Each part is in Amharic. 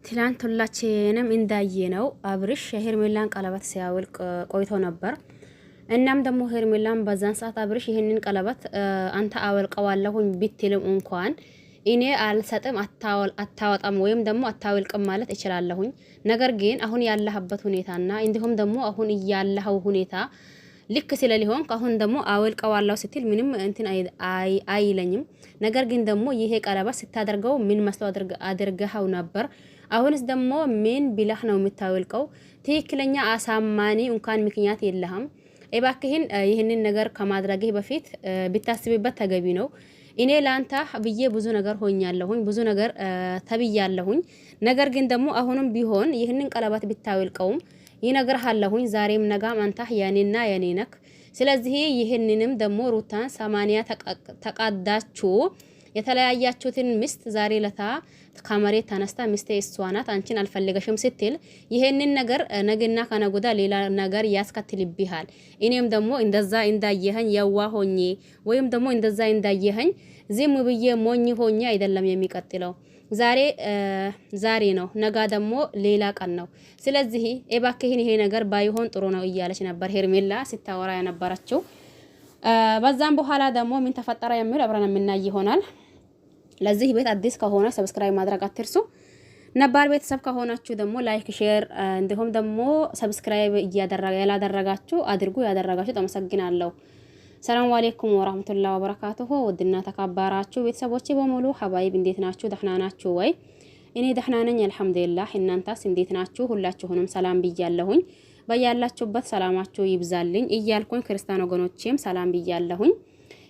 ትላንት ሁላችንም እንዳየነው አብርሽ የሄርሜላን ቀለበት ሲያወልቅ ቆይቶ ነበር። እናም ደግሞ ሄርሜላን በዛን ሰዓት አብርሽ ይሄንን ቀለበት አንተ አወልቀዋለሁኝ ቢትልም እንኳን እኔ አልሰጥም አታወጣም ወይም ደግሞ አታወልቅም ማለት እችላለሁኝ። ነገር ግን አሁን ያለህበት ሁኔታና እንዲሁም ደግሞ አሁን ያለኸው ሁኔታ ልክ ስለሊሆን አሁን ደግሞ አወልቀዋለሁ ስትል ምንም እንትን አይለኝም። ነገር ግን ደግሞ ይሄ ቀለበት ስታደርገው ምን መስሎ አድርገኸው ነበር? አሁንስ ደግሞ ምን ቢላህ ነው የምታወልቀው? ትክክለኛ አሳማኒ እንኳን ምክንያት የለህም። እባክህን ይህንን ነገር ከማድረግህ በፊት ብታስብበት ተገቢ ነው። እኔ ላንተ ብዬ ብዙ ነገር ሆኛለሁኝ፣ ብዙ ነገር ተብያለሁኝ። ነገር ግን ደግሞ አሁንም ቢሆን ይህንን ቀለበት ብታወልቀውም ይነግርሃለሁኝ ዛሬም ነጋም አንተ የኔና የኔ ነክ። ስለዚህ ይህንንም ደግሞ ሩታን 80 ተቃዳችሁ የተለያያችሁትን ሚስት ዛሬ ለታ ከመሬት ተነስታ ሚስቴ እሷ ናት አንቺን አልፈልገሽም ስትል ይሄንን ነገር ነገና ከነጎዳ ሌላ ነገር ያስከትልብሃል። እኔም ደግሞ እንደዛ እንዳየኸኝ የዋ ሆኜ ወይም ደግሞ እንደዛ እንዳየኸኝ ዝም ብዬ ሞኝ ሆኜ አይደለም የሚቀጥለው። ዛሬ ነው፣ ነጋ ደግሞ ሌላ ቀን ነው። ስለዚህ እባክህን ይሄ ነገር ባይሆን ጥሩ ነው እያለች ነበር ሄርሜላ ስታወራ የነበረችው። በዛም በኋላ ደግሞ ምን ተፈጠረ የሚል አብረን የምናይ ይሆናል። ለዚህ ቤት አዲስ ከሆነ ሰብስክራይብ ማድረግ አትርሱ። ነባር ቤተሰብ ከሆናችሁ ደግሞ ላይክ፣ ሼር እንዲሁም ደግሞ ሰብስክራይብ ያላደረጋችሁ አድርጉ። ያደረጋችሁ ተመሰግናለሁ። ሰላም አለይኩም ወራህመቱላሂ ወበረካቱሁ። ውድና ተከባራችሁ ቤተሰቦቼ በሙሉ ሀባይብ እንዴት ናችሁ? ደህና ናችሁ ወይ? እኔ ደህና ነኝ አልሐምዱሊላህ። እናንተስ እንዴት ናችሁ? ሁላችሁንም ሰላም ብያለሁኝ። በያላችሁበት ሰላማችሁ ይብዛልኝ እያልኩኝ ክርስቲያን ወገኖቼም ሰላም ብያለሁኝ።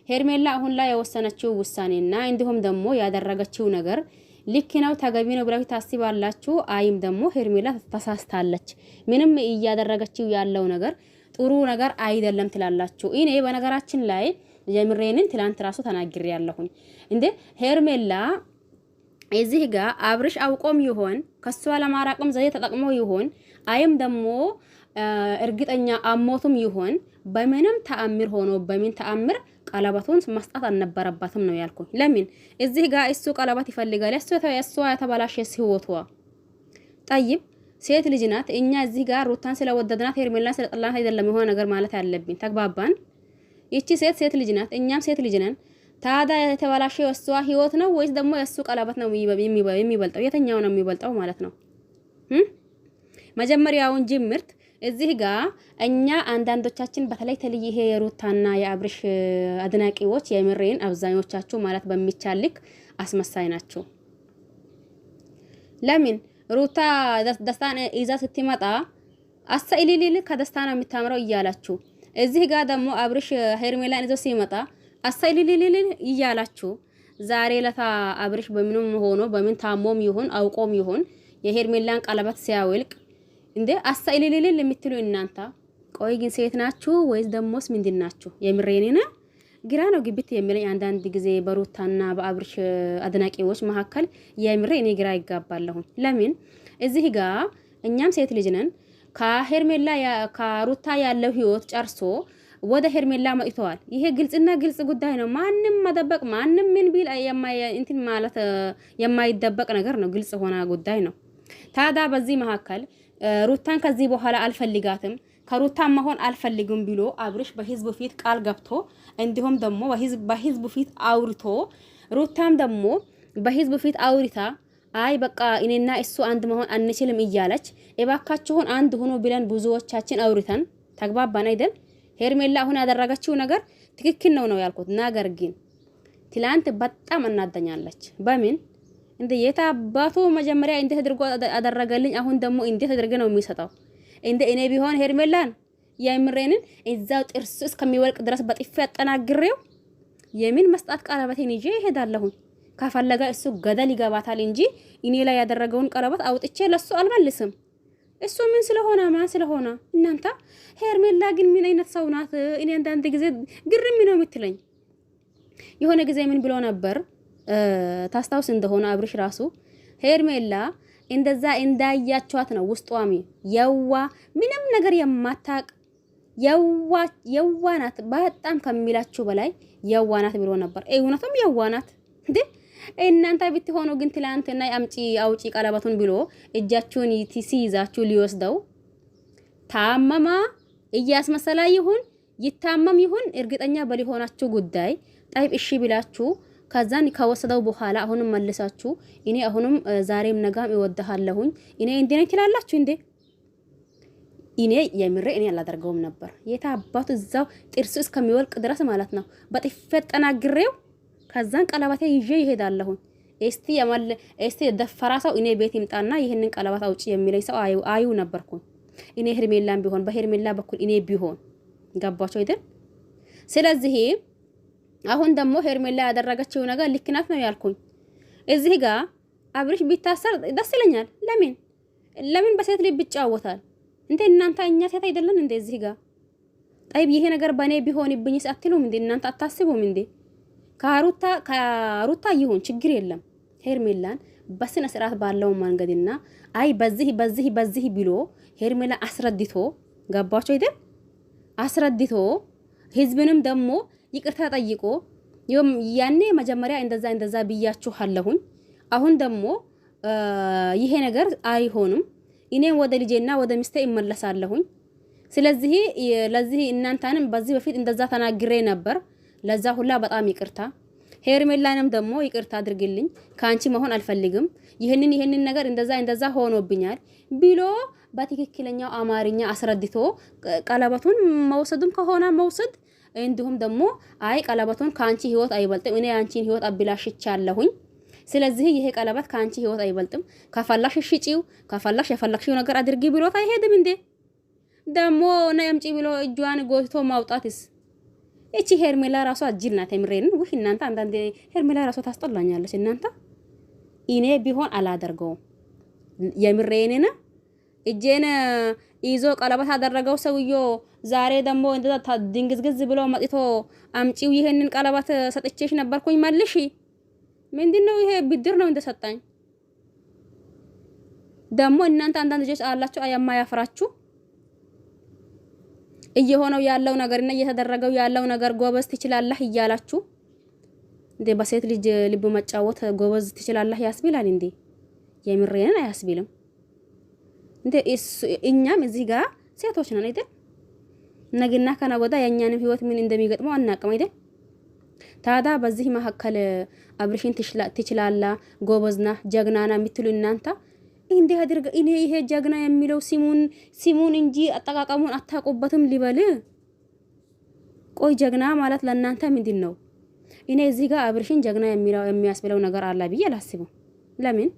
ሄርሜላ አሁን ላይ የወሰነችው ውሳኔና እንዲሁም ደግሞ ያደረገችው ነገር ልክ ነው ተገቢ ነው ብላችሁ ታስባላችሁ? አይም ደግሞ ሄርሜላ ተሳስታለች፣ ምንም እያደረገችው ያለው ነገር ጥሩ ነገር አይደለም ትላላችሁ? እኔ በነገራችን ላይ የምሬንን ትላንት ራሱ ተናግሬያለሁኝ። እንዴ ሄርሜላ እዚህ ጋር አብርሽ አውቆም ይሆን ከሷ ለማራቅም ዘዴ ተጠቅሞ ይሆን አይም ደግሞ እርግጠኛ አሞቱም ይሆን በምንም ተአምር ሆኖ በምን ተአምር ቀለበቱን መስጣት አልነበረባትም ነው ያልኩኝ። ለምን እዚህ ጋር እሱ ቀለበት ይፈልጋል? እሱ የተበላሸ ህይወቷ ጠይብ ሴት ልጅ ናት። እኛ እዚህ ጋር ሩታን ስለወደድናት ሄርሜላን ስለጠላናት አይደለም የሆነ ነገር ማለት ያለብን። ተግባባን? ይቺ ሴት ልጅ ናት፣ እኛም ሴት ልጅ ነን። ታዲያ የተበላሸ የእሷ ህይወት ነው ወይስ ደግሞ የእሱ ቀለበት ነው የሚበልጠው? የትኛው ነው የሚበልጠው ማለት ነው? መጀመሪያውን ጅምርት እዚህ ጋር እኛ አንዳንዶቻችን በተለይ ይሄ የሩታና የአብርሽ አድናቂዎች የምሬን አብዛኞቻችሁ ማለት በሚቻል ልክ አስመሳይ ናቸው። ለምን ሩታ ደስታን ይዛ ስትመጣ አሳይሊሊ ከደስታ ነው የምታምረው እያላችሁ እዚህ ጋር ደግሞ አብርሽ ሄርሜላን ይዞ ሲመጣ አሳይሊሊ እያላችሁ ዛሬ ለታ አብርሽ በምንም ሆኖ በምን ታሞም ይሁን አውቆም ይሁን የሄርሜላን ቀለበት ሲያወልቅ እንዴ አሳይሊሊ የምትሉ እናንተ ቆይ ግን ሴት ናችሁ ወይስ ደሞስ ምንድን ናችሁ? የምሬኔና ግራ ነው ግብት የሚለኝ አንዳንድ ጊዜ በሩታና በአብርሽ አድናቂዎች መካከል የምሬ እኔ ግራ ይጋባለሁ። ለምን እዚህ ጋር እኛም ሴት ልጅ ነን። ከሄርሜላ ከሩታ ያለው ህይወት ጨርሶ ወደ ሄርሜላ መጥተዋል። ይሄ ግልጽና ግልጽ ጉዳይ ነው። ማንም መደበቅ ማንም ምን ቢል እንትን ማለት የማይደበቅ ነገር ነው። ግልጽ ሆና ጉዳይ ነው። ታዲያ በዚህ መካከል ሩታን ከዚህ በኋላ አልፈልጋትም ከሩታን መሆን አልፈልግም ብሎ አብርሽ በህዝብ ፊት ቃል ገብቶ እንዲሁም ደግሞ በህዝብ ፊት አውርቶ ሩታም ደግሞ በህዝብ ፊት አውሪታ አይ በቃ እኔና እሱ አንድ መሆን አንችልም እያለች እባካችሁን አንድ ሆኖ ብለን ብዙዎቻችን አውርተን ተግባባን አይደል? ሄርሜላ አሁን ያደረገችው ነገር ትክክል ነው ያልኩት። ነገር ግን ትላንት በጣም እናደኛለች። በምን እንደ የታባቱ መጀመሪያ እንዴት አድርጎ አደረገልኝ፣ አሁን ደግሞ እንዴት አድርገ ነው የሚሰጠው? እንደ እኔ ቢሆን ሄርሜላን የምሬንን እዛው ጥርስ እስከሚወልቅ ድረስ በጥፊ ያጠናግሬው የምን መስጣት ቀለበቴን ይዤ እሄዳለሁ። ከፈለገ እሱ ገደል ይገባታል እንጂ እኔ ላይ ያደረገውን ቀለበት አውጥቼ ለሱ አልመልስም። እሱ ምን ስለሆነ ማን ስለሆነ እናንተ። ሄርሜላ ግን ምን አይነት ሰው ናት? እኔ አንዳንድ ጊዜ ግርም ነው የምትለኝ። የሆነ ጊዜ ምን ብሎ ነበር ታስታውስ እንደሆነ አብርሽ ራሱ ሄርሜላ እንደዛ እንዳያቸዋት ነው ውስጧሚ የዋ ምንም ነገር የማታቅ የዋናት በጣም ከሚላችሁ በላይ የዋናት ብሎ ነበር። እውነትም የዋናት እንዴ እናንተ ብትሆኑ ግን ትላንትና አምጪ አውጪ ቀለበቱን ብሎ እጃችሁን ይዛችሁ ሊወስደው ታመማ እያስመሰላ ይሁን ይታመም ይሁን እርግጠኛ በሊሆናችሁ ጉዳይ ጠይብ እሺ ብላችሁ ከዛን ከወሰደው በኋላ አሁንም መልሳችሁ እኔ አሁንም ዛሬም ነጋም እወድሃለሁኝ እኔ እንዴ ትላላችሁ እንዴ? እኔ የምሬ እኔ አላደርገውም ነበር። የታባቱ እዛው ጥርሱ እስከሚወልቅ ድረስ ማለት ነው። በጥፈት ጠናግሬው ከዛን ቀለበቴ ይዤ ይሄዳለሁ። እስቲ ደፈራ ሰው እኔ ቤት ይምጣና ይሄንን ቀለበት አውጪ የሚለኝ ሰው አዩ ነበርኩ። እኔ ሄርሜላን ቢሆን በሄርሜላ በኩል እኔ ቢሆን ገባቸው አይደል? ስለዚህ አሁን ደግሞ ሄርሜላ ያደረገችው ነገር ልክ ናት ነው ያልኩኝ። እዚህ ጋር አብርሽ ቢታሰር ደስ ይለኛል። ለምን በሴት ልጅ ይጫወታል እንዴ? እናንተ እኛ ሴት አይደለን እንዴ? እዚህ ጋር ጠይብ ይሄ ነገር በኔ ቢሆንብኝስ አትሉም እንዴ? እናንተ አታስቡም እንዴ? ከሩታ ይሁን ችግር የለም። ሄርሜላን በስነ ስርዓት ባለው መንገድና አይ በዚህ ብሎ ሄርሜላ አስረድቶ ገባቸው አይደል? አስረድቶ ህዝብንም ደግሞ ይቅርታ ጠይቆ ያኔ መጀመሪያ እንደዛ ብያችኋለሁኝ። አሁን ደግሞ ይሄ ነገር አይሆንም። እኔም ወደ ልጄና ወደ ሚስቴ እመለሳለሁኝ። ስለዚህ ለዚህ እናንተንም በዚህ በፊት እንደዛ ተናግሬ ነበር። ለዛ ሁላ በጣም ይቅርታ። ሄርሜላንም ደግሞ ይቅርታ አድርግልኝ፣ ካንቺ መሆን አልፈልግም። ይሄንን ነገር እንደዛ ሆኖብኛል ብሎ በትክክለኛው አማርኛ አስረድቶ ቀለበቱን መውሰዱም ከሆነ መውሰድ እንዲሁም ደግሞ አይ ቀለበቱን ካንቺ ህይወት አይበልጥም፣ እኔ ያንቺን ህይወት አብላሽቻለሁኝ። ስለዚህ ይሄ ቀለበት ካንቺ ህይወት አይበልጥም፣ ከፈላሽ ሽጪው፣ ከፈላሽ የፈለግሽው ነገር አድርጊ ብሎት አይሄድም እንዴ? ደግሞ ነምጪ ብሎ እጇን ጎትቶ ማውጣትስ? እቺ ሄርሜላ ራሷ አጅል ናት። የምሬን ውህ እናንተ አንዳንዴ ሄርሜላ ራሷ ታስጠላኛለች። እናንተ እኔ ቢሆን አላደርገውም። የምሬን እጄን ይዞ ቀለበት አደረገው ሰውዮ ዛሬ ደግሞ እንደዛ ድንግዝግዝ ብሎ መጥቶ አምጪው ይሄንን ቀለበት ሰጥቼሽ ነበርኩኝ መልሺ። ምንድነው ይሄ? ብድር ነው እንደሰጣኝ። ደግሞ እናንተ አንዳንድ ልጆች አላችሁ የማያፍራችሁ እየሆነው ያለው ነገርና እየተደረገው ያለው ነገር ጎበዝ ትችላለህ እያላችሁ እንዴ በሴት ልጅ ልብ መጫወት ጎበዝ ትችላለህ ያስብላል እንዴ? የምሬን አያስብልም እንዴ? እኛም እዚህ ጋር ሴቶች ነን አይደል? ነገና ከነገ የኛንም ህይወት ምን እንደሚገጥመው አናውቅም አይደል? ታዳ በዚህ መሀከል አብርሽን ትችላላ ጎበዝና ጀግናና የምትሉ እናንተ እንዴ አድርገ እኔ ይሄ ጀግና የሚለው ሲሙን እንጂ አጠቃቀሙን አታውቁበትም ሊበል። ቆይ ጀግና ማለት ለእናንተ ምንድን ነው? እኔ እዚህ ጋር አብርሽን ጀግና የሚያስብለው ነገር አለ ብዬ አላስብም። ለምን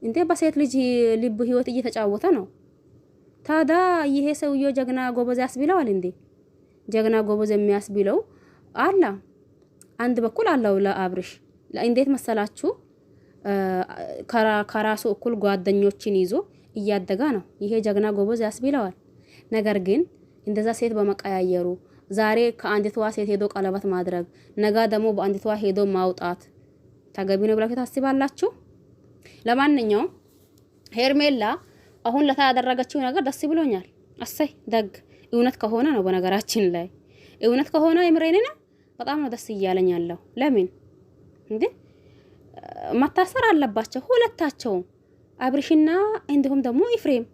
እንዴ በሴት ልጅ ልብ ህይወት እየተጫወተ ነው። ታዳ ይሄ ሰውዬ ጀግና ጎበዝ ያስብለዋል እንዴ? ጀግና ጎበዝ የሚያስብለው አላ አንድ በኩል አለው ለአብርሽ እንዴት መሰላችሁ? ከራሱ እኩል ጓደኞችን ይዞ እያደጋ ነው። ይሄ ጀግና ጎበዝ ያስብለዋል። ነገር ግን እንደዛ ሴት በመቀያየሩ ዛሬ ከአንዲቷ ሴት ሄዶ ቀለበት ማድረግ ነገ ደግሞ በአንዲቷ ሄዶ ማውጣት ተገቢ ነው ብላችሁ ታስባላችሁ? ለማንኛውም ሄርሜላ አሁን ለታ ያደረገችው ነገር ደስ ብሎኛል። አሰይ ደግ እውነት ከሆነ ነው። በነገራችን ላይ እውነት ከሆነ የምሬኔና በጣም ነው ደስ እያለኝ ያለው። ለምን እንዴ መታሰር አለባቸው ሁለታቸው አብርሽና እንዲሁም ደግሞ ኢፍሬም።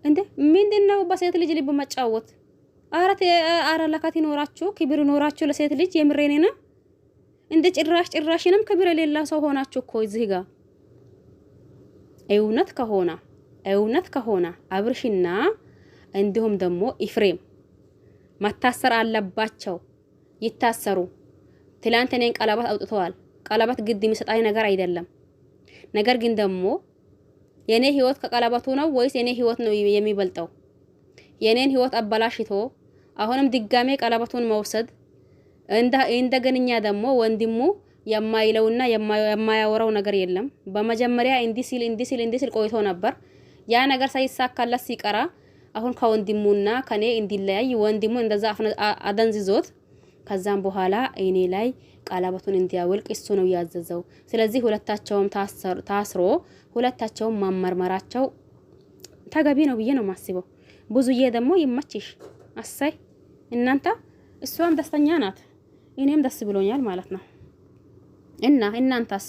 እንዴ ምንድነው በሴት ልጅ ልብ መጫወት? አረ ለካት ይኖራችሁ ክብር ይኖራችሁ ለሴት ልጅ የምሬኔና እንደ ጭራሽንም ክብር የሌላ ሰው ሆናችሁ እኮ እዚህ ጋር እውነት ከሆነ አብርሽና እንዲሁም ደግሞ ኢፍሬም መታሰር አለባቸው። ይታሰሩ። ትላንት እኔን ቀለበት አውጥተዋል። ቀለበት ግድ የሚሰጣኝ ነገር አይደለም። ነገር ግን ደግሞ የኔ ህይወት ከቀለበቱ ነው ወይስ የኔ ህይወት ነው የሚበልጠው? የኔን ህይወት አበላሽቶ አሁንም ድጋሜ ቀለበቱን መውሰድ እንደገንኛ ደግሞ ወንድሙ የማይለውና የማያወራው ነገር የለም። በመጀመሪያ እንዲህ ሲል ቆይቶ ነበር። ያ ነገር ሳይሳካለት ሲቀራ አሁን ከወንድሙና ከኔ እንዲለያይ ወንድሙ እንደዛ አደንዝዞት ከዛም በኋላ እኔ ላይ ቀለበቱን እንዲያወልቅ እሱ ነው ያዘዘው። ስለዚህ ሁለታቸውም ታስሮ ሁለታቸውም ማመርመራቸው ተገቢ ነው ብዬ ነው ማስበው። ብዙዬ ደግሞ ይመችሽ። አሳይ እናንተ እሷም ደስተኛ ናት፣ እኔም ደስ ብሎኛል ማለት ነው። እና እናንተስ